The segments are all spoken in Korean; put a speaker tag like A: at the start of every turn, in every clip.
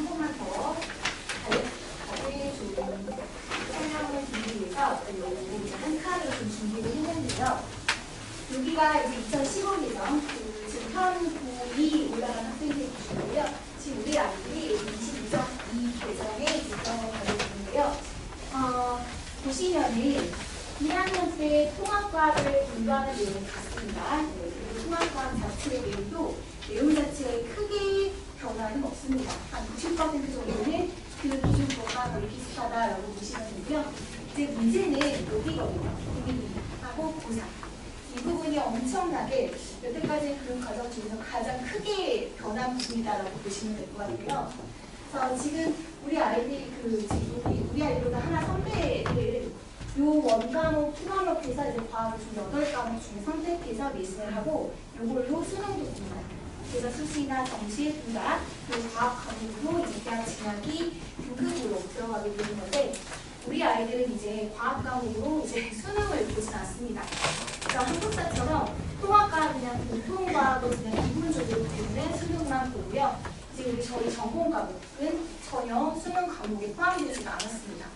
A: 번만 더 자세히 좀 설명을 드리기 위해서 이제 한 칸을 좀 준비를 했는데요. 여기가 이제 2015년 지금 현 고2 올라간 학생들이 계시고요. 지금 우리 아이들이 22점 2개정에 지정을 받고 있는데요. 보시면은 2학년 때 통합과학을 공부하는 내용이 같습니다. 그리고 통합과학 자체의 내용도 내용 자체에 크게 변화는 없습니다. 한 90% 정도는 그 기준법과 거의 비슷하다라고 보시면 되고요. 이제 문제는 여기거든요. 고민하고 고사. 이 부분이 엄청나게 여태까지 그 과정 중에서 가장 크게 변한 부분이다라고 보시면 될 것 같아요. 그래서 지금 우리 아이들이 우리 아이들보다 하나 선배를 요 원과목, 투과목에서 이제 과학을 좀 8과목 중에 선택해서 리슨을 하고 요걸로 수능도 봅니다. 그래서 수시나 정시, 분과 그 과학 과목으로 이제 대학 진학이 등급으로 들어가게 되는 건데 우리 아이들은 이제 과학 과목으로 이제 수능을 보진 않습니다. 그러니까 한국사처럼 통합과 그냥 공통과학을 그냥 기본적으로 배우는 수능만 보고요. 이제 저희 전공 과목은 전혀 수능 과목에 포함되지가 않았습니다.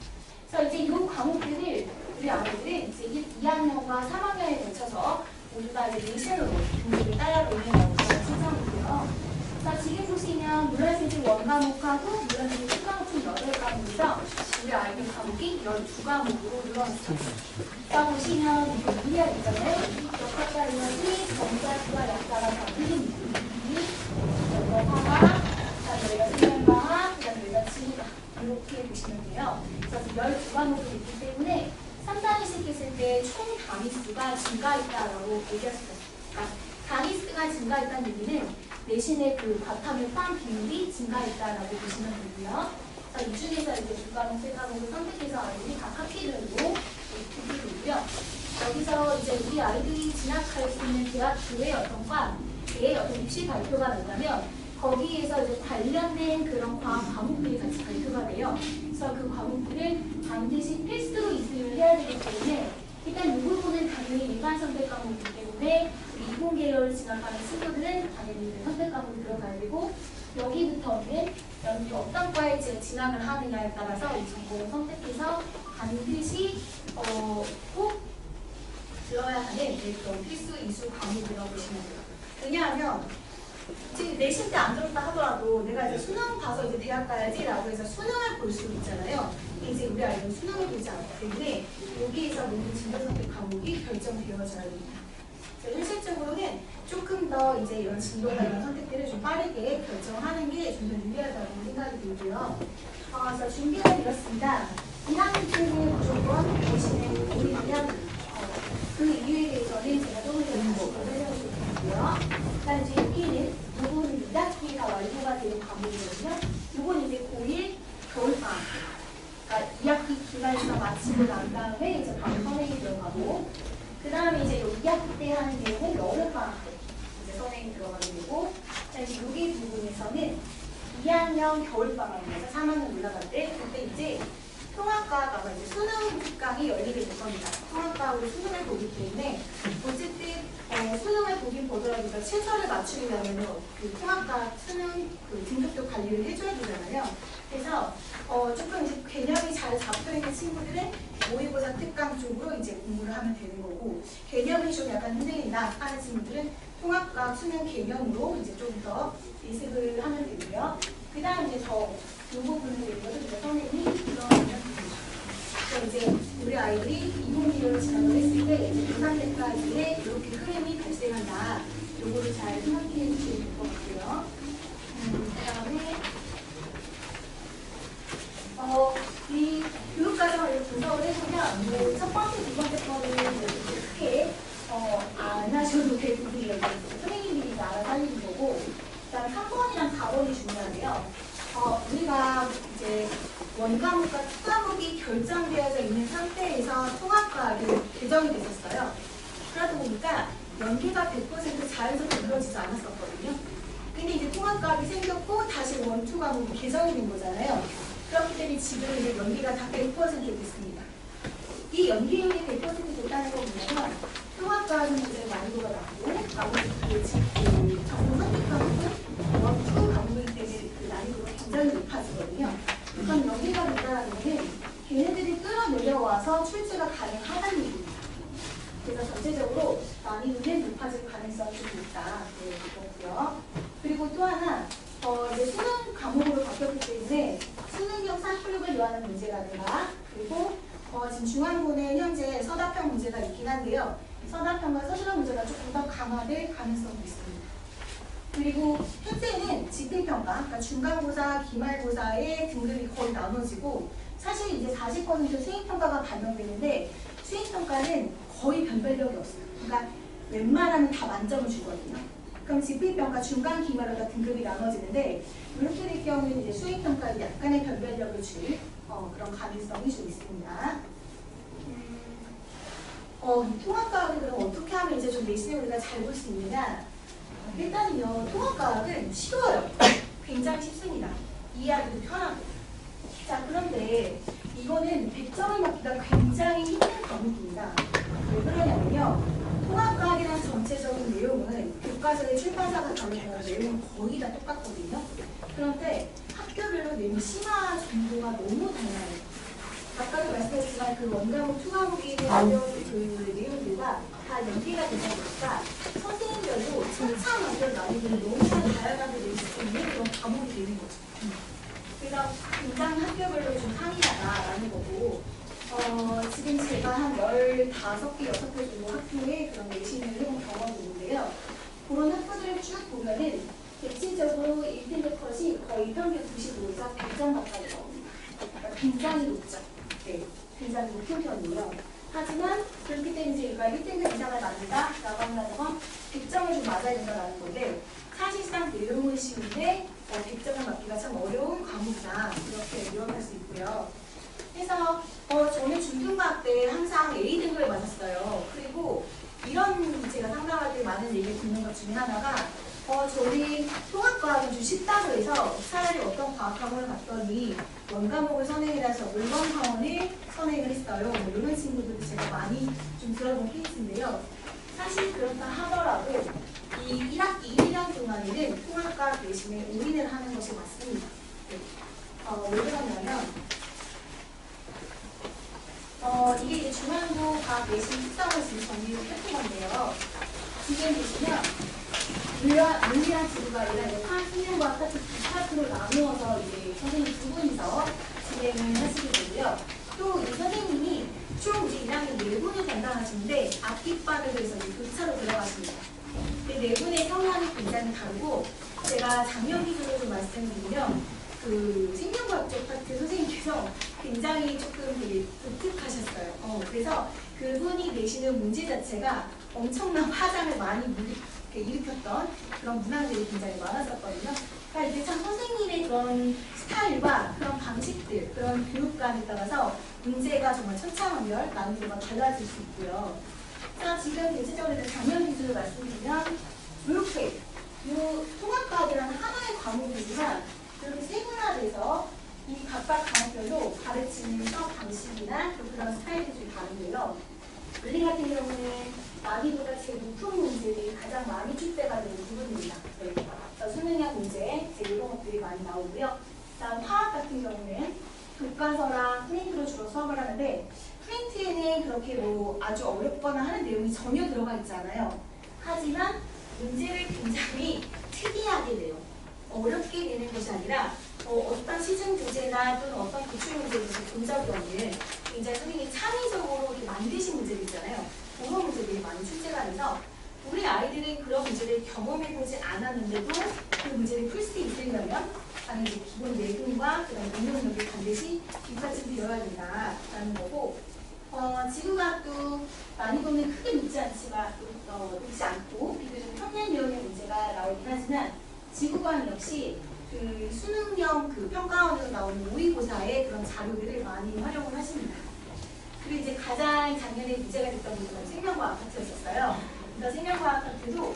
A: 그래서 이제 이 과목들을 우리 아이들은 이제 2학년과 3학년에 걸쳐서 모두 다 이제 리슨으로 등급을 따라오는 것으로 신청이고요. 자, 지금 보시면 물론 이제 원과목하고 물론 이제 투과목 총 8과목에서 우리 아이들 과목이 12과목으로 늘어났습니다. 자, 보시면 이거 이해가 있잖아요. 역학과 에너지, 정자수와 약자가 다른 화학, 그다음에 여기가 생명과학, 그다음에 여기가 지구과학 이렇게 보시면 돼요. 그래서 12과목이 있기 때문에 3단위씩 했을 때 총 단위수가 증가했다라고 얘기할 수가 있습니다. 단위수가 증가했다는 얘기는 내신의 그 과탐의 포함 비율이 증가했다라고 보시면 되고요. 자, 이 중에서 이제 2과목, 3과목을 선택해서 아이들이 각 학기별로 듣게 되고요. 여기서 이제 우리 아이들이 진학할 수 있는 대학교의 어떤 과의 어떤 입시 발표가 난다면 거기에서 이제 관련된 그런 과학 과목들이 같이 발표가 돼요. 그래서 그 과목들을 반드시 필수로 이수를 해야 되기 때문에 일단 이 부분은 당연히 일반 선택 과목이기 때문에 이공계열을 진학하는 친구들은 당연히 선택 과목이 들어가야 되고 여기부터는 어떤 과에 진학을 하느냐에 따라서 이 전공을 선택해서 반드시 꼭 들어야 하는 그런 필수 이수 과목이라고 보시면 돼요. 왜냐하면 지금 내신 때 안 들었다 하더라도 내가 이제 수능 봐서 이제 대학 가야지라고 해서 수능을 볼 수 있잖아요. 이제 우리 아이들은 수능을 보지 않기 때문에 여기에서 모든 진로선택 과목이 결정되어져야 됩니다. 현실적으로는 조금 더 이제 이런 진로나 이런 선택들을 좀 빠르게 결정하는 게 좀 더 유리하다고 생각이 들고요. 그래서 준비가 되었습니다. 1학년 때는 무조건 보시는 우리 그냥 그 이유에 대해서는 제가 조금 더 설명을 드리고요. 그다음에 이제 여기는 이번 2학기가 완료가 되는 과목이거든요. 이번 이제 고1 겨울방학. 그러니까 2학기 기간에서 마치고 난 다음에 이제 바로 선행이 들어가고 그 다음에 이제 2학기 때 하는 내용은 여름방학 때 이제 선행이 들어가게 되고 이제 여기 부분에서는 2학년 겨울방학에서 3학년 올라갈 때 그때 이제 통합과학과 이제 수능 특강이 열리게 될 겁니다. 통합과학으로 수능을 보기 때문에 어쨌든 수능을 보긴 보더라도 최선을 맞추려면 그 통합과학 수능 그 등급도 관리를 해줘야 되잖아요. 그래서 조금 이제 개념이 잘 잡혀있는 친구들은 모의고사 특강 쪽으로 이제 공부를 하면 되는 거고 개념이 좀 약간 흔들린다 하는 친구들은 통합과학 수능 개념으로 이제 좀 더 리습을 하면 되고요. 그 다음 이제 이 부분을 이제 선생님이 들어가면 됩니다. 그래서 이제 우리 아이들이 이공계열을 진학을 했을 때 이제 고3 때까지의 이렇게 흐름이 발생한다. 요거를 잘 생각해 주시면 될 것 같고요. 그 다음에 이 교육과정을 분석을 해보면 첫 번째, 두 번째 거는 크게 안 하셔도 될 부분이에요. 선생님들이 알아서 하는 거고 그 다음에 3번이랑 4번이 중요한데요. 우리가 이제 원과목과 투과목이 결정되어져 있는 상태에서 통합과학이 개정이 됐었어요. 그러다 보니까 연계가 100% 자연스럽게 이루어지지 않았었거든요. 근데 이제 통합과학이 생겼고 다시 원투 과목이 개정이 된 거잖아요. 그렇기 때문에 지금 이제 연계가 다 100% 됐습니다. 이 연계율이 100% 됐다는 거 보면 통합과학은 이제 난이도가 낮고 나머지 전공 선택 과목은 원투 과목이기 때문에 그 난이도가 굉장히 높아지거든요. 그럼 여기가 된다는 거는 걔네들이 끌어내려와서 출제가 가능하다는 얘기입니다. 그래서 전체적으로 난이도는 높아질 가능성이 좀 있다. 네, 그렇고요. 그리고 또 하나, 이제 수능 과목으로 바뀌었기 때문에 수능형 사교육을 요하는 문제라든가, 그리고 지금 중앙고는 현재 서답형 문제가 있긴 한데요. 서답형과 서술형 문제가 조금 더 강화될 가능성이 있습니다. 그리고 현재는 집필평가, 그러니까 중간고사, 기말고사의 등급이 거의 나눠지고, 사실 이제 40% 수행평가가 반영되는데 수행평가는 거의 변별력이 없어요. 그러니까 웬만하면 다 만점을 주거든요. 그럼 집필평가, 중간, 기말고사 등급이 나눠지는데 이렇게 될 경우에는 이제 수행평가에 약간의 변별력을 줄 그런 가능성이 좀 있습니다. 통합과학을 그럼 어떻게 하면 이제 좀 내신을 우리가 잘 볼 수 있느냐? 일단은요, 통합과학은 쉬워요. 굉장히 쉽습니다. 이해하기도 편하고. 자, 그런데 이거는 100점을 맞기가 굉장히 힘든 과목입니다. 왜 그러냐면요, 통합과학이라는 전체적인 내용은 교과서의 출판사가 다루는 내용은 거의 다 똑같거든요. 그런데 학교별로 내용 심화 정도가 너무 달라요. 아까도 말씀드렸지만 그 원과목, 투과목에 대한 그 내용들과 다 연계가 되다 보니까 선생님들도 천차만별 난이도를 너무 다양하게 낼 수 있는 그런 과목이 되는 거죠. 그래서 굉장히 학교별로 좀 상이하다라는 거고, 지금 제가 한 15개, 6개 정도 학교에 그런 내신을 해본 경험이 있는데요. 그런 학교들을 쭉 보면은 대체적으로 1등급 컷이 거의 평균 95에서 100점 가까이 나옵니다. 그러니까 굉장히 높죠. 네, 굉장히 높은 편이에요. 하지만 그렇기 때문에 저희가 1등급 이상을 맞는다라고 한다는 건 100점을 좀 맞아야 된다는 건데, 사실상 내용은 쉬운데 100점을 맞기가 참 어려운 과목이다, 이렇게 요약할 수 있고요. 그래서 저는 중등과학 때 항상 A등급을 맞았어요. 그리고 이런 제가 상담할 때 많은 얘기를 듣는 것 중에 하나가 저희 통합과학은 좀 쉽다고 해서 차라리 어떤 과학학원을 갔더니 원과목을 선행을 해서 물건학원을 선행을 했어요. 뭐 이런 친구들도 제가 많이 좀 들어본 케이스인데요. 사실 그렇다 하더라도 이 1학기 1년 동안에는 통합과학 내신에 올인을 하는 것이 맞습니다. 네. 왜 그러냐면 이게 이제 중앙고 과학 내신 특성을 지금 정리를 해본 건데요. 지금 보시면 물리랑 지구가 아니라 생명과학 파트 두 파트로 나누어서 이제 선생님 두 분이서 진행을 하시게 되고요. 또 이 선생님이 총 이제 1학년 4분을 담당하시는데 앞뒷반으로 해서 이제 교차로 들어가십니다. 근데 4분의 성향이 굉장히 다르고, 제가 작년 기준으로 좀 말씀드리면 그 생명과학 쪽 파트 선생님께서 굉장히 조금 되게 독특하셨어요. 그래서 그분이 내시는 문제 자체가 엄청난 화장을 많이 일으켰던 그런 문항들이 굉장히 많았었거든요. 그러니까 이게 참 선생님의 그런 스타일과 그런 방식들, 그런 교육관에 따라서 문제가 정말 천차만별, 난이도가 달라질 수 있고요. 자, 지금 대체적으로 작년 기준으로 말씀드리면 이렇게 이 통합과학이라는 하나의 과목이지만 이렇게 세분화돼서 이 각각 과목별로 가르치는 수업 방식이나 그런 스타일들이 좀 다른데요. 물리 같은 경우는 난이도가 제일 높은 문제들이 가장 많이 출제가 되는 부분입니다. 네. 수능형 문제, 이런 것들이 많이 나오고요. 다음 화학 같은 경우는 교과서랑 프린트로 주로 수업을 하는데, 프린트에는 그렇게 뭐 아주 어렵거나 하는 내용이 전혀 들어가 있지 않아요. 하지만 문제를 굉장히 특이하게 내요. 어렵게 내는 것이 아니라 어떤 시중 교재나 또는 어떤 기출 문제에서 본 적이 없는 굉장히 선생님이 창의적으로 이렇게 만드신 문제들 있잖아요. 그런 문제들이 많이 출제가 돼서 우리 아이들은 그런 문제를 경험해보지 않았는데도 그 문제를 풀 수 있으려면 하는 이제 기본 내용과 그런 능력을 반드시 뒷받침되어야 된다라는 거고, 지구과학도 난이도는 크게 높지 않지만 높지 않고 비교적 평면 내용의 문제가 나오긴 하지만, 지구과학 역시 그 수능형 그 평가원으로 나오는 모의고사의 그런 자료들을 많이 활용을 하십니다. 그리고 이제 가장 작년에 문제가 됐던 부분은 생명과학 파트였었어요. 그래서 생명과학 파트도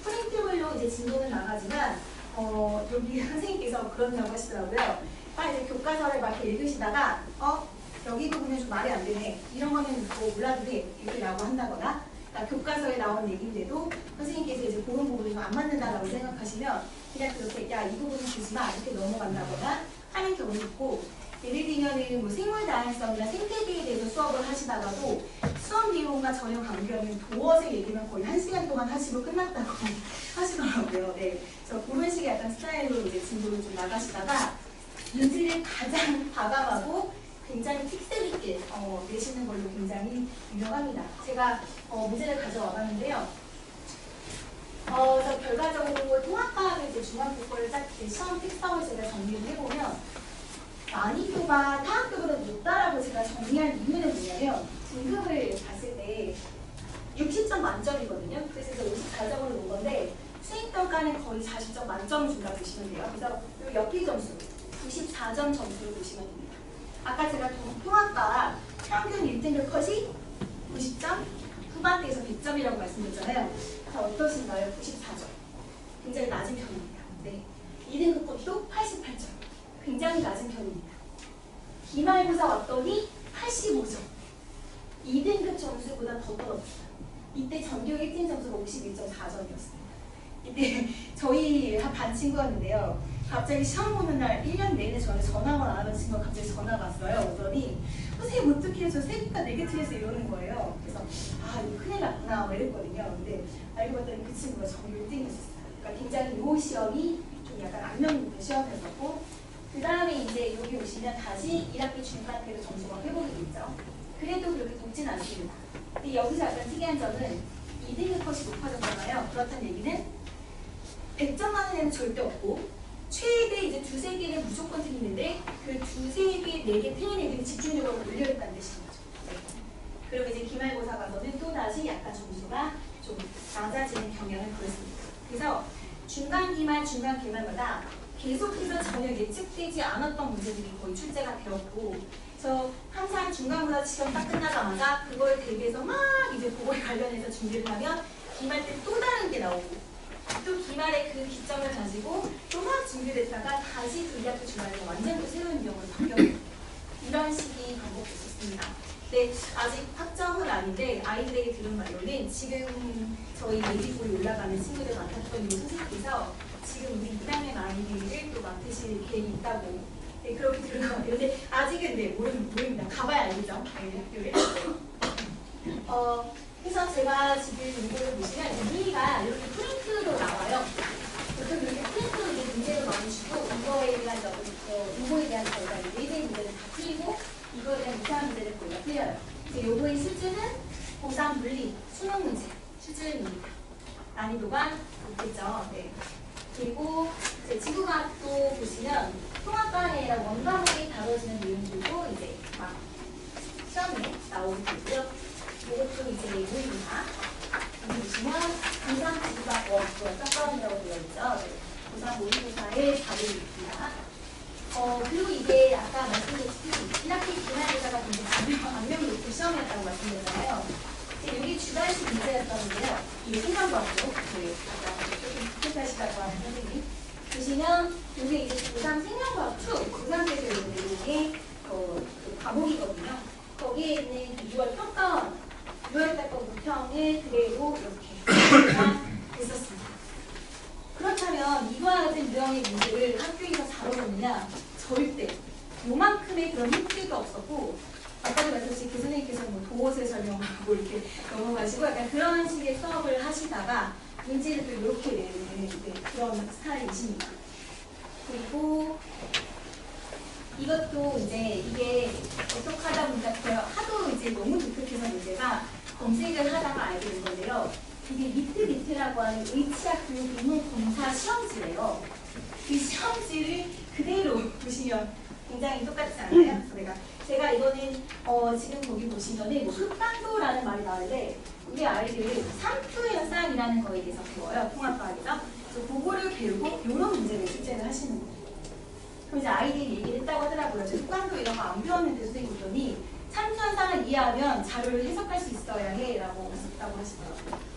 A: 프린트별로 이제 진도는 나가지만 여기 선생님께서 그런다고 하시더라고요. 이제 교과서를 막 이렇게 읽으시다가 여기 부분은 좀 말이 안 되네, 이런 거는 뭐 몰라도 돼, 이렇게라고 한다거나, 그러니까 교과서에 나온 얘기인데도 선생님께서 이제 그런 부분이 좀 안 맞는다라고 생각하시면 그냥 그렇게 야 이 부분은 주지 마 이렇게 넘어간다거나 하는 경우도 있고 예를 들면은 뭐 생물 다양성이나 생태계에 대해서 수업을 하시다가도 수업 내용과 전혀 관계없는 도어의 얘기만 거의 1시간 동안 하시고 끝났다고 하시더라고요. 네. 그래서 그런 식의 약간 스타일로 이제 진도를 좀 나가시다가 문제를 가장 과감하고 굉장히 특색 있게 내시는 걸로 굉장히 유명합니다. 제가 문제를 가져와 봤는데요. 그래서 결과적으로 통합과학을 이제 중학교 거를 딱 시험 특성을 제가 정리를 해보면 난이도가 타학교보다 높다라고 제가 정리한 이유는 뭐냐면 등급을 봤을 때 60점 만점이거든요. 그래서 54점으로 놓은 건데 수행평가는 거의 40점 만점을 준다고 보시면 돼요. 그래서 이 옆이 점수 94점 점수를 보시면 됩니다. 아까 제가 통합과 평균 1등급 컷이 90점, 후반대에서 100점이라고 말씀드렸잖아요. 자, 어떠신가요? 94점. 굉장히 낮은 편입니다. 네. 2등급 컷도 88점. 굉장히 낮은 편입니다. 기말고사 왔더니 85점. 2등급 점수보다 더 떨어졌어요. 이때 전교 1등 점수가 51.4점이었습니다. 이때 저희 반 친구였는데요. 갑자기 시험 보는 날 1년 내내 저한테 전화만 안 하는 친구가 갑자기 전화가 왔어요. 오더니 선생님 어떻게 저 세기가 4개 틀려서 이러는 거예요. 그래서 아 이거 큰일 났구나 이랬거든요. 근데 알고 봤더니 그 친구가 전교 1등이었어요. 그러니까 굉장히 이 시험이 좀 약간 악명 높은 시험이었고 그 다음에 이제 여기 오시면 다시 1학기 중간 때도 점수가 회복이 됐죠. 그래도 그렇게 높진 않습니다. 근데 여기서 약간 특이한 점은 2등급 컷이 높아졌잖아요. 그렇다는 얘기는 100점 만원 애는 절대 없고 최대 이제 2~3개는 무조건 틀리는데 그 2~3개, 4개 틀린 애들이 집중력으로 올려있다는 뜻인 거죠. 네. 그리고 이제 기말고사 가서는 또다시 약간 점수가 좀 낮아지는 경향을 보였습니다. 그래서 중간 기말, 중간 기말마다 계속해서 전혀 예측되지 않았던 문제들이 거의 출제가 되었고 그래서 항상 중간고사 시험 딱 끝나자마자 그걸 대비해서 막 이제 그거에 관련해서 준비를 하면 기말 때 또 다른 게 나오고 또 기말에 그 기점을 가지고 또 막 준비됐다가 다시 그 2학기 중간에 완전 또 새로운 유형으로 바뀌었고 이런 식이 반복됐었습니다. 네, 아직 확정은 아닌데 아이들에게 들은 말로는 지금 저희 예비고에 올라가는 친구들 맡았던 이 선생님께서 지금 우리 2학년 아이들을 또 맡으실 계획이 있다고 네, 그렇게 들은 것 같아요. 근데 아직은 네, 모릅니다. 가봐야 알겠죠? 아이들 학교에. 그래서 제가 지금 이거를 보시면 미가 이렇게 프린트로 나와요. 보통 이렇게 프린트로 이제 문제를 많이 주고 이거에 대한 이거에 대한 저희가 예제 문제를 다 풀리고 이거에 대한 이상한 문제를 저희가 풀려요. 이제 요거의 수준은 고3 물리, 수능 문제 수준입니다. 난이도가 높겠죠. 네. 그리고 이제 지구과학도 보시면 통합과학이랑 원과목이 다뤄지는 내용들도 이제 막 시험에 나오게 되고요. 이것도 이제 모입니다. 여기 보시면 고3 지구과학 짝과학이라고 되어 있죠. 고3 모의고사의 답입니다. 그리고 이게 아까 말씀드렸듯이 1학기 기말고사가 굉장히 악명이 높은 시험이었다고 말씀드렸잖아요. 여기 주관식 문제였었는데요. 이게 생각과학도 아까 조금 부탁하시다고 하는 선생님 보시면 이게 이제 고3 생명과학 2 고3 때도 있는데 이게 그 과목이거든요. 거기에 있는 6월 평가원 6월달 거 무평을 그대로 이렇게 됐었습니다. 그렇다면 이와 같은 유형의 문제를 학교에서 다뤄보느냐? 절대. 요만큼의 그런 힌트가 없었고 아까도 말씀드린 그 선생님께서는 뭐 도어세 설명하고 이렇게 넘어가시고 약간 그런 식의 수업을 하시다가 문제를 또 이렇게 내는 그런 스타일이십니다. 그리고 이것도 이제 이게 어떻게 하다 보니까 하도 이제 너무 독특해서 문제가 검색을 하다가 알게 된 건데요. 이게 미트라고 하는 의치학 교육 입문 검사 시험지래요. 그 시험지를 그대로 보시면 굉장히 똑같지 않나요? 제가 이거는 지금 거기 보시면은 뭐 흑반도라는 말이 나오는데 우리 아이들 3초 현상이라는 거에 대해서 배워요. 통합과학에서. 그래서 그거를 배우고 이런 문제를 출제를 하시는 거예요. 그럼 이제 아이들이 얘기를 했다고 하더라고요. 저 흑반도 이런 거 안 배웠는데 선생님 보더니 3초 현상을 이해하면 자료를 해석할 수 있어야 해 라고 하셨다고 하시더라고요.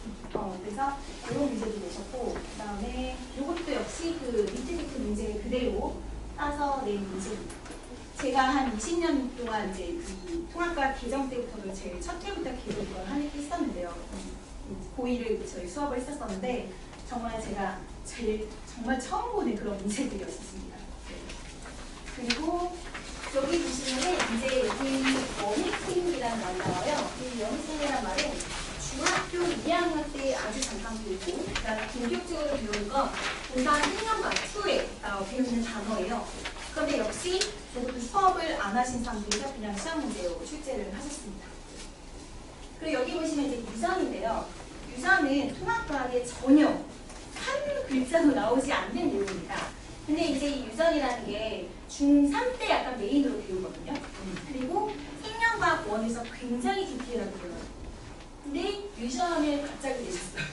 A: 그래서 이런 문제도 내셨고 그 다음에 이것도 역시 그 미트 문제 그대로 따서 낸 문제입니다. 제가 한 20년 동안 이제 그 통합과학 개정 때부터도 제일 첫 해부터 계속 이걸 했었는데요. 고2를 저희 수업을 했었었는데 정말 제가 정말 처음 보는 그런 문제들이었습니다. 그리고 여기 보시면은 이제 여기 원익생이라는 말이 나와요. 이 원익생이라는 말은 중학교 2학년 때 아주 잠깐 배우고 그다음에 본격적으로 배우는 건 공단 1년간 후에 배우는 단어예요. 그런데 역시 저것도 수업을 안 하신 상태에서 그냥 시험 문제로 출제를 하셨습니다. 그리고 여기 보시면 이제 유전인데요. 유전은 통합과학에 전혀 한 글자도 나오지 않는 내용입니다. 근데 이제 이 유전이라는 게 중3 때 약간 메인으로 배우거든요. 그리고 생명과학 1에서 굉장히 디테일하게 배워요. 근데 유전을 갑자기 내셨어요.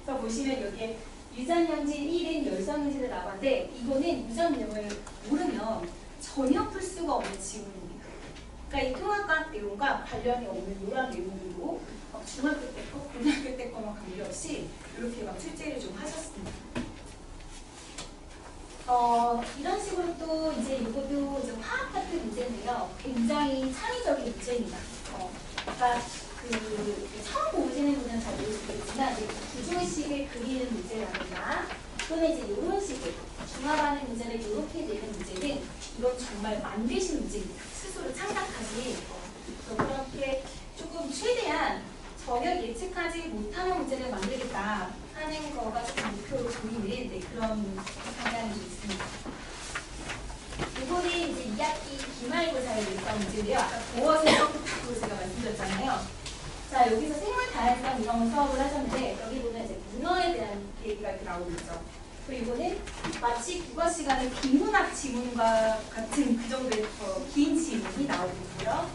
A: 그래서 보시면 여기에 유전형질 1은 열성형질을 나왔는데 이거는 유전 내용을 모르면 전혀 풀 수가 없는 지문입니다. 그러니까 이 통합과학 내용과 관련이 없는 이런 내용들로 중학교 때 거, 고등학교 때 거만 관계없이 이렇게 막 출제를 좀 하셨습니다. 이런 식으로 또 이제 이것도 이제 화학 같은 문제인데요. 굉장히 창의적인 문제입니다. 그러니까 처음 보시는 분은 잘 모르시겠지만 구조식을 그리는 문제라든가 또는 이제 이런 식의 중합하는 문제를 이렇게 내는 문제는 이건 정말 만드신 문제입니다. 스스로 창작하신 그렇게 조금 최대한 전혀 예측하지 못하는 문제를 만들겠다 하는 거가 조금 목표로 보이는 그런 방향이 있습니다. 이거는 이제 2학기 기말고사에 있던 문제인데요. 아까 고어생성부터 제가 말씀드렸잖아요. 자, 여기서 생물 다양성 이런 수업을 하셨는데 여기 보면 이제 문어에 대한 얘기가 이렇게 나오고 있죠. 그리고 이거는 마치 국어 시간에 비문학 지문과 같은 그 정도의 긴 지문이 나오고 있고요.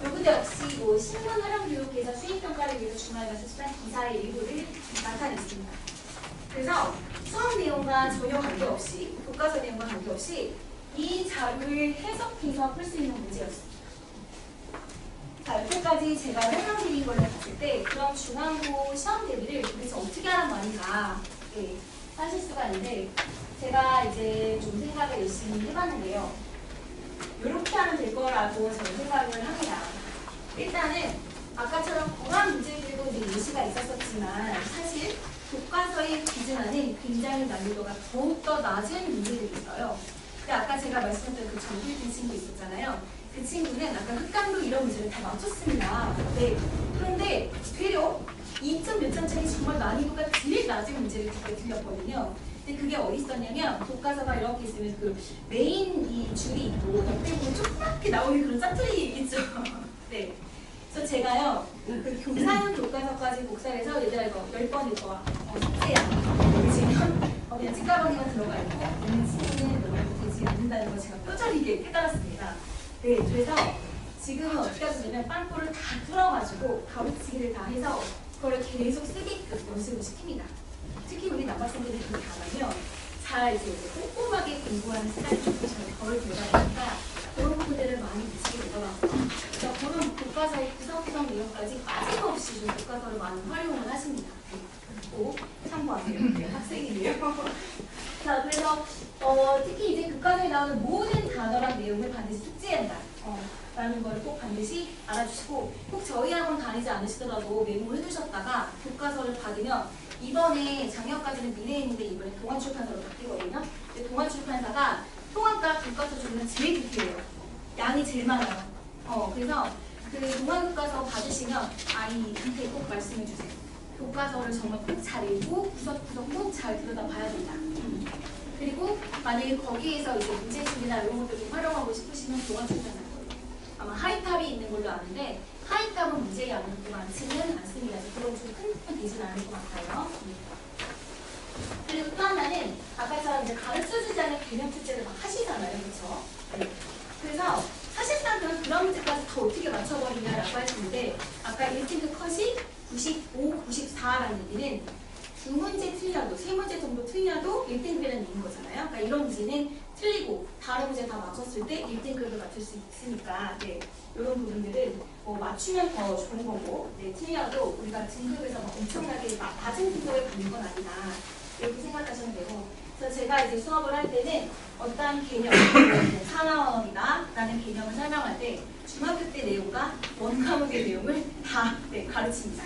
A: 여기도 역시 뭐 신문 활용 교육에서 수익 평가를 위해서 주말에 수술한 기사의 일부를 나타냈습니다. 그래서 수업 내용과 전혀 관계없이 교과서 내용과 관계없이 이 자료를 해석해서 풀 수 있는 문제였습니다. 자, 여기까지 제가 설명드린 걸로 봤을 때 그럼 중앙고 시험 대비를 도대체 어떻게 하란 말인가 하실 수가 있는데 제가 이제 좀 생각을 열심히 해봤는데요. 이렇게 하면 될 거라고 저는 생각을 합니다. 일단은 아까처럼 공학 문제들도 이제 예시가 있었었지만 사실 교과서에 기준하는 굉장히 난이도가 더욱더 낮은 문제들이 있어요. 근데 아까 제가 말씀드린 그 정규진 친구 있었잖아요. 그 친구는 아까 흑강도 이런 문제를 다 맞췄습니다. 네. 그런데 되려 2점 몇 점짜리 정말 난이도가 제일 낮은 문제를 드렸거든요. 근데 그게 어디 있었냐면 교과서가 이렇게 있으면 그 메인 이 줄이 있고 옆에 보면 조그맣게 나오는 그런 짜투리 있죠. 네. 그래서 제가요 그 교사용 교과서까지 복사를 해서 얘들아 이거 10번 읽어와. 숙제야. 보시면 그냥 찌까방이만 들어가 있고 문지는 너무 되지 않는다는 걸 제가 뼈저리게 깨달았습니다. 네. 그래서 지금은 어떻게 하시냐면 빵꾸를 다 뚫어가지고 가로치기를 다 해서 그걸 계속 쓰게끔 연습을 시킵니다. 특히 우리 남학생들이 그렇게 안 하면 잘 이제 꼼꼼하게 공부하는 습관이 좀 덜 되다 보니까 그런 부분들을 많이 미치게 되더라고요. 그래서 그런 교과서의 구성구성 내용까지 빠짐없이 좀 교과서를 많이 활용을 하십니다. 꼭 참고하세요. 학생이네요. 자, 그래서 특히 이제 교과서에 나오는 모든 단어랑 내용을 반드시 숙지해야 한다. 라는 걸 꼭 반드시 알아주시고 꼭 저희 학원 다니지 않으시더라도 메모해 두셨다가 교과서를 받으면 이번에 작년까지는 미래인인데 이번에 동아출판사로 바뀌거든요. 근데 동아출판사가 통합과 교과서 중에는 제일 디테일해요. 양이 제일 많아요. 그래서 그 동아교과서 받으시면 밑에 꼭 말씀해 주세요. 교과서를 정말 꼭 잘 읽고 구석구석 꼭 잘 들여다봐야 된다. 그리고 만약에 거기에서 이제 문제집이나 이런 것들을 활용하고 싶으시면 동아출판사 아마 하이탑이 있는 걸로 아는데 하이탑은 문제의 양이 그렇게 많지는 않습니다. 그건 좀 큰 편 되진 않을 것 같아요. 그리고 또 하나는 아까처럼 이제 가르쳐주지 않은 개념 출제를 막 하시잖아요. 그렇죠? 네. 그래서 사실상 그런 문제까지 다 어떻게 맞춰버리냐라고 하시는데 아까 1등급 컷이 95, 94라는 얘기는 2문제 틀려도 3문제 정도 틀려도 1등급이라는 얘기인 거잖아요. 그러니까 이런 문제는 틀리고 다른 문제 다 맞췄을 때 1등급을 맞출 수 있으니까 이런 부분들은 맞추면 더 좋은 거고 틀려도 우리가 등급에서 엄청나게 낮은 등급을 받는 건 아니다. 이렇게 생각하시면 되고 그래서 제가 이제 수업을 할 때는 어떤 개념, 산업이다 라는 개념을 설명할 때 중학교 때 내용과 원과목의 내용을 다 가르칩니다.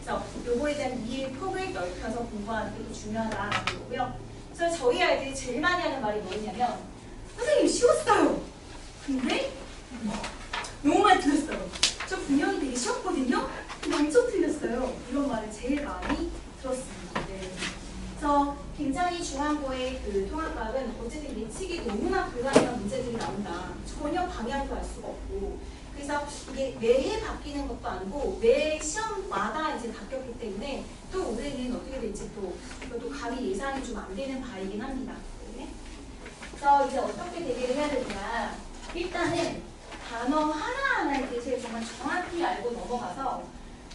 A: 그래서 요거에 대한 이해의 폭을 넓혀서 공부하는 게 중요하다라는 거고요. 그래서 저희 아이들이 제일 많이 하는 말이 뭐냐면 선생님 쉬웠어요. 근데 너무 많이 틀렸어요. 저 분명히 되게 쉬웠거든요. 근데 엄청 틀렸어요. 이런 말을 제일 많이 들었습니다. 네. 그래서 굉장히 중앙고의 그 통합과학은 어쨌든 예측이 너무나 불가능한 문제들이 나온다. 전혀 방향도 알 수가 없고. 그래서 이게 매해 바뀌는 것도 아니고 매 시험마다 이제 바뀌었기 때문에 또 올해는 어떻게 될지 또 이것도 감히 예상이 좀 안 되는 바이긴 합니다. 네. 그래서 이제 어떻게 대비를 해야 되냐. 일단은 단어 하나하나에 대해서 정말 정확히 알고 넘어가서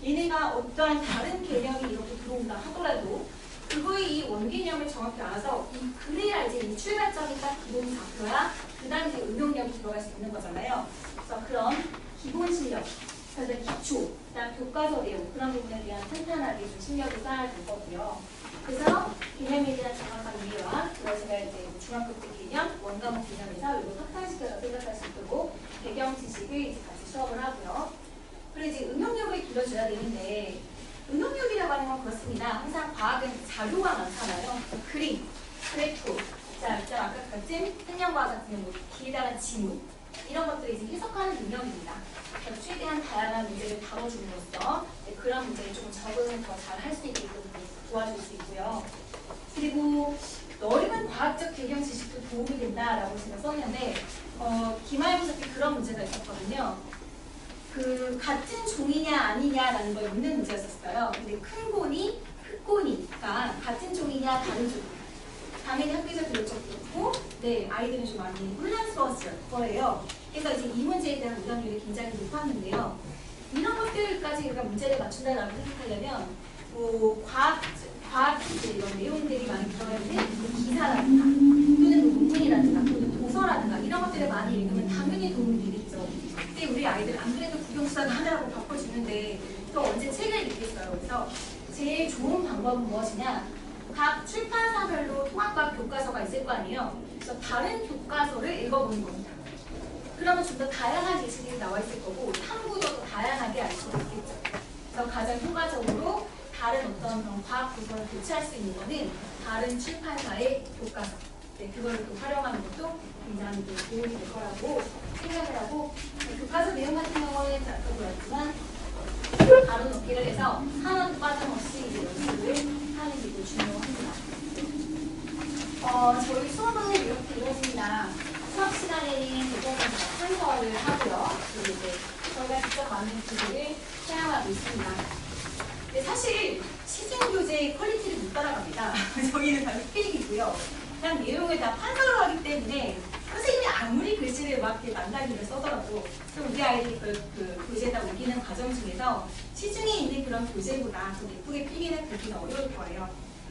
A: 얘네가 어떠한 다른 개념이 이렇게 들어온다 하더라도 그거의 이 원개념을 정확히 알아서 그래야 이제 이 출발점이 딱 기본이 잡혀야 그 다음 이제 응용력이 들어갈 수 있는 거잖아요. 그래서 그런 기본 실력, 그래서 기초, 그다음 교과서 내용 그런 부분에 대한 탄탄하게 좀 실력을 쌓아야 될 거고요. 그래서 개념에 대한 정확한 이해와 그걸 제가 이제 중학교 때 개념, 원과목 개념에서 이거 확산시켜서 생각할 수 있도록 배경 지식을 이제 같이 수업을 하고요. 그리고 이제 응용력을 길러줘야 되는데 응용력이라고 하는 건 그렇습니다. 항상 과학은 자료가 많잖아요. 그림, 그래프, 자, 아까 같은 생명과학 같은 경우 길다란 지문 이런 것들을 이제 해석하는 능력입니다. 그래서 최대한 다양한 문제를 다뤄줌으로써 그런 문제에 조금 적응을 더 잘 할 수 있게끔 도와줄 수 있고요. 그리고 넓은 과학적 배경 지식도 도움이 된다라고 제가 썼는데 기말고사 때 그런 문제가 있었거든요. 그 같은 종이냐 아니냐라는 걸 묻는 문제였었어요. 근데 큰 고니, 흑고니가 같은 종이냐 다른 종이냐. 당연히 학교에서 들을 적도 없고, 네 아이들은 좀 많이 혼란스러웠을 거예요. 그래서 이제 이 문제에 대한 오답률이 굉장히 높았는데요. 이런 것들까지 우리가 문제를 맞춘다라고 생각하려면 과학 이제 이런 내용들이 많이 들어가 있는 기사라든가 또는 논문이라든가 또는 도서라든가 이런 것들을 많이 읽으면 당연히 도움이 되겠죠. 근데 우리 아이들 안 그래도 국영수단 하느라고 바꿔주는데 또 언제 책을 읽겠어요. 그래서 제일 좋은 방법은 무엇이냐? 각 출판사별로 통합과학 교과서가 있을 거 아니에요. 그래서 다른 교과서를 읽어보는 겁니다. 그러면 좀 더 다양한 예시들이 나와 있을 거고 탐구도 더 다양하게 알 수가 있겠죠. 그래서 가장 효과적으로 다른 어떤 그런 과학 도서를 교체할 수 있는 거는 다른 출판사의 교과서. 네, 그걸 또 활용하는 것도 굉장히 도움이 될 거라고 생각을 하고 교과서 내용 같은 경우는 아까 보였지만 바로 넣기를 해서 하나도 빠짐없이 이제 연습을 하는 게 중요합니다. 저희 수업은 이렇게 이루어집니다. 수업 시간에는 대부분参考를 하고요. 그리고 이제 저희가 직접 만든 기술을 사용하고 있습니다. 근데 사실 시중 교재의 퀄리티를 못 따라갑니다. 저희는 다 스펙이고요. 그냥 내용을 다 판서로 하기 때문에 선생님이 아무리 글씨를 막 이렇게 난다리를 써더라도 또 우리 아이들이 그 교재에다 옮기는 과정 중에서 시중에 있는 그런 교재보다 더 예쁘게 필기는 되기는 어려울 거예요.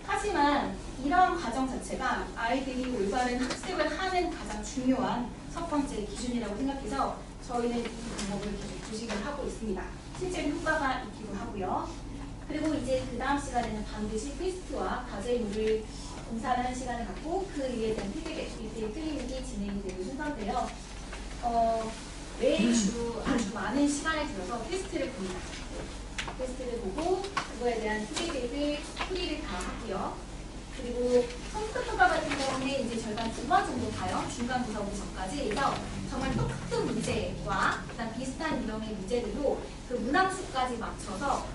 A: 하지만 이런 과정 자체가 아이들이 올바른 학습을 하는 가장 중요한 첫 번째 기준이라고 생각해서 저희는 이 방법을 계속 조직을 하고 있습니다. 실제로 효과가 있기도 하고요. 그리고 이제 그 다음 시간에는 반드시 테스트와 과제물을 공사하는 시간을 갖고 그 이에 대한 피드백, 일대일 클리닉이 진행이 되는 순서인데요. 매주 아주 많은 시간을 들여서 테스트를 봅니다. 테스트를 보고 그거에 대한 피드백을 풀이를 다 하고요. 그리고 성격평가 같은 경우는 이제 저희가 2번 정도 봐요. 중간고사 오기 전까지. 그래서 정말 똑같은 문제와 그다음 비슷한 유형의 문제들로 그 문항수까지 맞춰서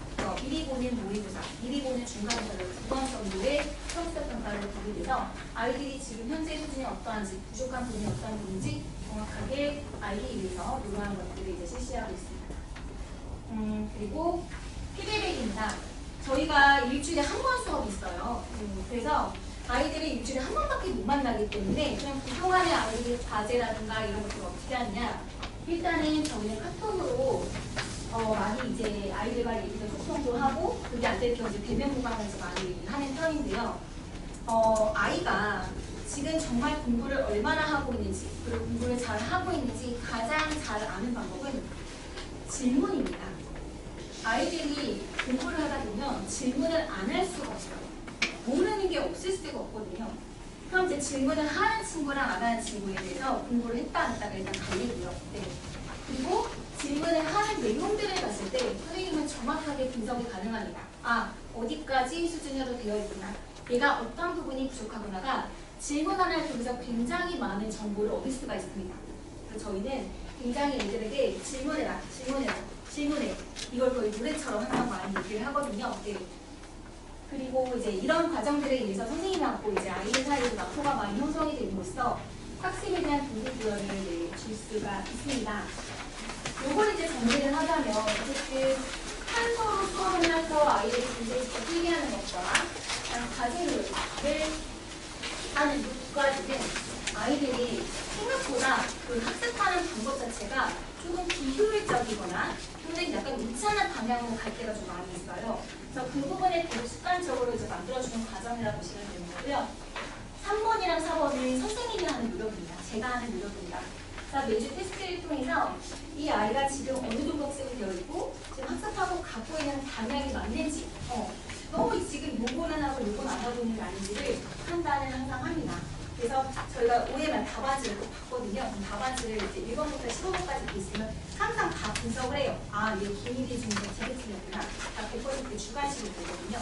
A: 미리 보는 모의고사, 미리 보는 중간고사를 2번 정도의 성격평가를 보게 돼서 아이들이 지금 현재 수준이 어떠한지, 부족한 부분이 어떠한 부분인지 정확하게 알기 위해서 이러한 것들을 이제 실시하고 있습니다. 그리고 피드백입니다. 저희가 일주일에 한 번 수업이 있어요. 그래서 아이들이 일주일에 한 번밖에 못 만나기 때문에 그냥 그동안에 아이들이 과제라든가 이런 것들을 어떻게 하느냐. 일단은 저희는 카톡으로 많이 이제 아이들과 얘기도 소통도 하고 그게 안 되면 이제 대면 보강에서 많이 하는 편인데요. 아이가 지금 정말 공부를 얼마나 하고 있는지 그리고 공부를 잘 하고 있는지 가장 잘 아는 방법은 질문입니다. 아이들이 공부를 하다 보면 질문을 안 할 수가 없어요. 모르는 게 없을 수가 없거든요. 그럼 이제 질문을 하는 친구랑 안 하는 친구에 대해서 공부를 했다 안 했다가 일단 갈리고요. 네. 그리고 질문을 하는 내용들을 봤을 때 선생님은 정확하게 분석이 가능합니다. 아, 어디까지 수준으로 되어 있구나. 얘가 어떤 부분이 부족하구나가 질문 하나를 통해서 굉장히 많은 정보를 얻을 수가 있습니다. 그래서 저희는 굉장히 애들에게 질문해라. 이걸 거의 노래처럼 항상 많이 얘기를 하거든요. 네. 그리고 이제 이런 과정들에 의해서 선생님하고 이제 아이들 사이에 마포가 많이 형성이 됨으로써 학습에 대한 동기부여를 줄 수가 있습니다. 요걸 이제 정리를 하자면 어쨌든 한서로 수업을 해서 아이들이 굉장히 적게 하는 것과 과제를 하는 두 가지는 아이들이 생각보다 그 학습하는 방법 자체가 조금 비효율적이거나 또는 약간 우찬한 방향으로 갈 때가 좀 많이 있어요. 그래서 그 부분에 대해 습관적으로 이제 만들어주는 과정이라고 보시면 되는 거고요. 3번이랑 4번은 선생님이 하는 노력입니다. 제가 하는 노력입니다. 자, 매주 테스트를 통해서 이 아이가 지금 어느 정도 학습이 되어 있고 지금 학습하고 갖고 있는 방향이 맞는지 너무 지금 요거는 하고 요건 안 하고 있는 게 아닌지를 판단을 항상 합니다. 그래서 저희가 5회만 답안지를 꼭 봤거든요. 답안지를 이제 1번부터 15번까지 돼 있으면 항상 다 분석을 해요. 아, 얘 기밀이 좀 재배치였구나. 다 100% 주관식으로 보거든요.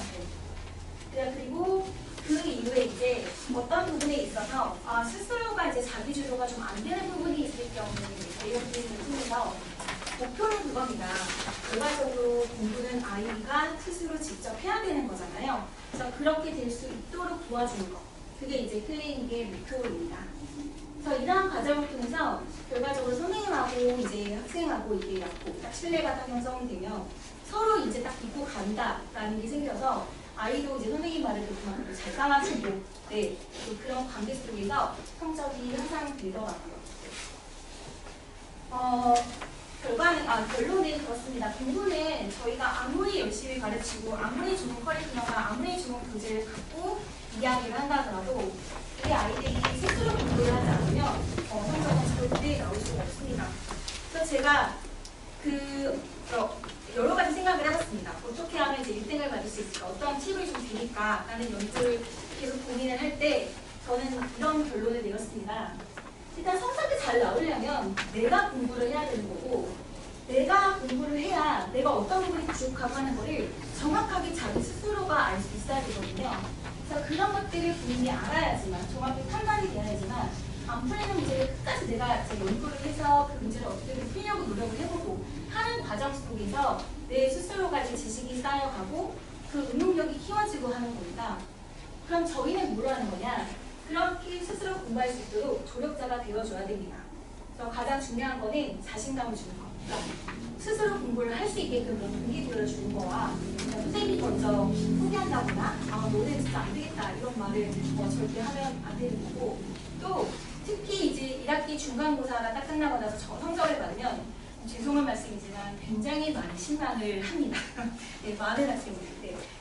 A: 네. 그리고 그 이후에 이제 어떤 부분에 있어서 스스로가 이제 자기주도가 좀 안 되는 부분이 있을 경우에 대응을 통해서 목표는 그겁니다. 결과적으로 공부는 아이가 스스로 직접 해야 되는 거잖아요. 그래서 그렇게 될 수 있도록 도와주는 거. 그게 이제 클리닉의 목표입니다. 그래서 이러한 과정을 통해서 결과적으로 선생님하고 이제 학생하고 이게 딱 신뢰가 딱 형성이 되면 서로 이제 딱 믿고 간다라는 게 생겨서 아이도 이제 선생님 말을 듣고 잘 따라주고 그런 관계 속에서 성적이 항상 되더라고요. 결론은 그렇습니다. 공부는 저희가 아무리 열심히 가르치고 아무리 좋은 커리큘럼과 아무리 좋은 교재를 갖고 이야기를 한다 하더라도 우리 아이들이 스스로 공부를 하지 않으면 성적은 절대 나올 수가 없습니다. 그래서 제가 여러 가지 생각을 해봤습니다. 어떻게 하면 이제 1등을 받을 수 있을까? 어떤 팁을 좀 드릴까? 라는 연구를 계속 고민을 할 때 저는 이런 결론을 내렸습니다. 일단 성적이 잘 나오려면 내가 공부를 해야 되는 거고 내가 공부를 해야 내가 어떤 부분이 부족하고 하는 거를 정확하게 자기 스스로가 알 수 있어야 되거든요. 그래서 그런 것들을 본인이 알아야지만 정확히 판단이 돼야지만 안 풀리는 문제를 끝까지 내가 연구를 해서 그 문제를 어떻게든 풀려고 노력을 해보고 하는 과정 속에서 내 스스로가 지식이 쌓여가고 그 응용력이 키워지고 하는 겁니다. 그럼 저희는 뭘 하는 거냐? 그렇게 스스로 공부할 수 있도록 조력자가 되어줘야 됩니다. 그래서 가장 중요한 거는 자신감을 주는 거. 그러니까 스스로 공부를 할 수 있게끔 동기부여를 주는 거와 선생님이 먼저 포기한다거나 너는 진짜 안 되겠다 이런 말을 절대 하면 안 되는 거고 또 특히 이제 1학기 중간고사가 딱 끝나고 나서 성적을 받으면 죄송한 말씀이지만 굉장히 많이 실망을 합니다. 네, 많은 학생들.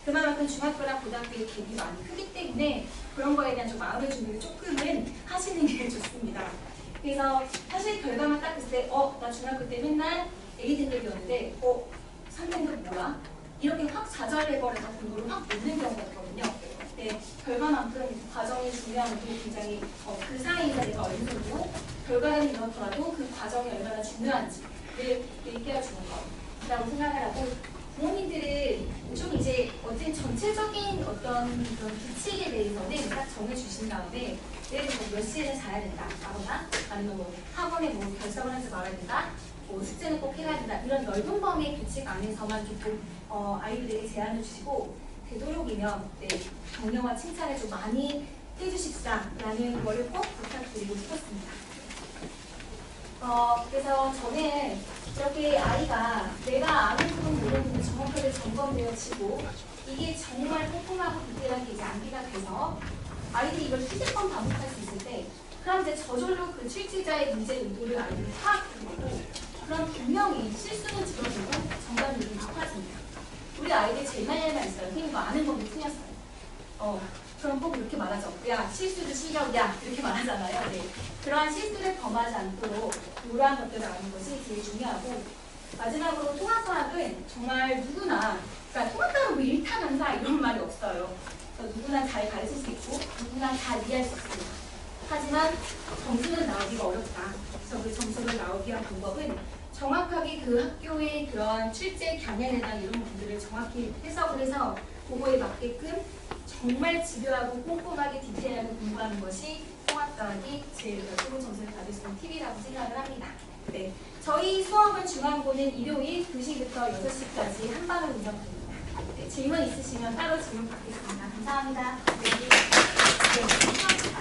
A: 그만큼 중학교랑 고등학교의 갭이 많이 크기 때문에 그런 거에 대한 좀 마음의 준비를 조금은 하시는 게 좋습니다. 그래서 사실 결과만 딱 봤을 때 나 중학교 때 맨날 A 등급이었는데 3등급 뭐야? 이렇게 확 좌절해버려서 공부를 확 놓는 경우가 있거든요. 네, 결과만큼 과정이 중요한 게 굉장히 그 사이에서 내가 어느 정도 결과는 이렇더라도 그 과정이 얼마나 중요한지를 얘기해주는 거라고 생각을 하고 부모님들은 좀 이제 어쨌든 전체적인 어떤 그런 규칙에 대해서는 딱 정해주신 다음에 예를 들어 몇 시에는 자야 된다 라거나 아니면 학원에 결석을 하지 말아야 된다 숙제는 꼭 해야 된다 이런 넓은 범위의 규칙 안에서만 조금 아이들에게 제안을 주시고 되도록이면 격려와 칭찬을 좀 많이 해주십사라는 거를 꼭 부탁드리고 싶었습니다. 그래서 저는 이렇게 아이가 내가 아는 부분 모르는 부분 정확하게 점검되어지고 이게 정말 꼼꼼하고 디테일하게 이제 암기가 돼서 아이들이 이걸 수십번 반복할 수 있을 때 그럼 이제 저절로 그 출제자의 문제 의도를 아이들이 파악하고 그럼 분명히 실수는 줄어들고 정답률이 높아집니다. 우리 아이들 제일 많이 할 있어요. 선생님 거 아는 건데 틀렸어요. 그럼 꼭 이렇게 말하죠. 야 실수도 실력이야 이렇게 말하잖아요. 네. 그러한 실수를 범하지 않도록 이러한 것들을 아는 것이 제일 중요하고 마지막으로 통합과학은 정말 누구나 그러니까 통합과학은 뭐 일타강사 이런 말이 없어요. 누구나 잘 가르칠 수 있고 누구나 잘 이해할 수 있습니다. 하지만 점수는 나오기가 어렵다. 그래서 그 점수를 나오기 위한 방법은 정확하게 그 학교의 그런 실제 경향이나 이런 부분들을 정확히 해석을 해서 그거에 맞게끔 정말 집요하고 꼼꼼하게 디테일하게 공부하는 것이 통합과학이 제일 좋은 점수를 받을 수 있는 팁이라고 생각을 합니다. 네, 저희 수업은 중앙고는 일요일 2시부터 6시까지 한방을 운영됩니다. 네, 질문 있으시면 따로 질문 받겠습니다. 감사합니다. 네.